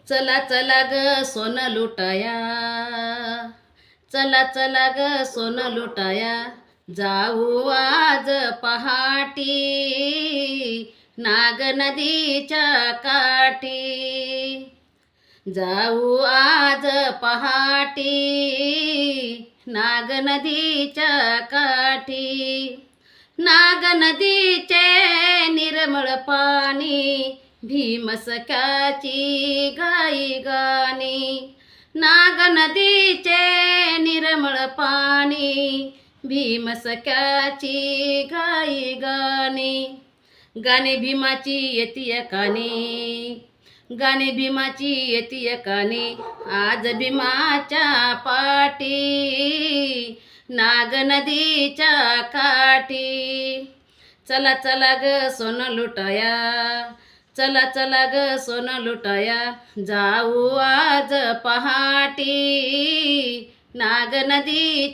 चला चला ग सोन लुटाया, चला चला ग सोन लुटाया, जाऊ आज पहाटी नाग नदीच्या काठी. जाऊ आज पहाटी नाग नदीच्या काठी. नाग नदीचे निर्मळ पाणी, भीमसख्याची गाई गाणी. नाग नदीचे निर्मळ पाणी, भीमसख्याची गाई गाणी. गाणे भीमाची येतीय कानी, गाणे भीमाची येतीय कानी, आज भीमाच्या पाठी नाग नदीच्या काठी. चला चला ग सोन लुटाया, चला चला ग सोन लुटाया, जाऊ आज पहाटी नाग नदी